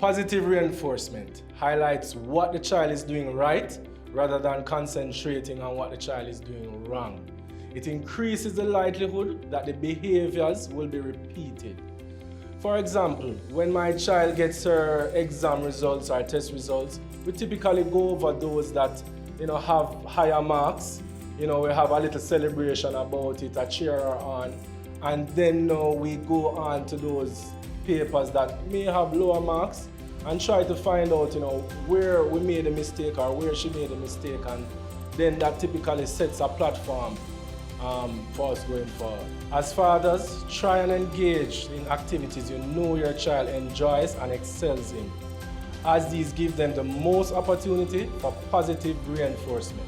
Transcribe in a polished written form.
Positive reinforcement highlights what the child is doing right rather than concentrating on what the child is doing wrong. It increases the likelihood that the behaviors will be repeated. For example, when my child gets her exam results or test results, we typically go over those that have higher marks. We have a little celebration about it, a cheer her on, and then we go on to those papers that may have lower marks and try to find out where we made a mistake or where she made a mistake, and then that typically sets a platform for us going forward. As fathers, try and engage in activities you know your child enjoys and excels in, as these give them the most opportunity for positive reinforcement.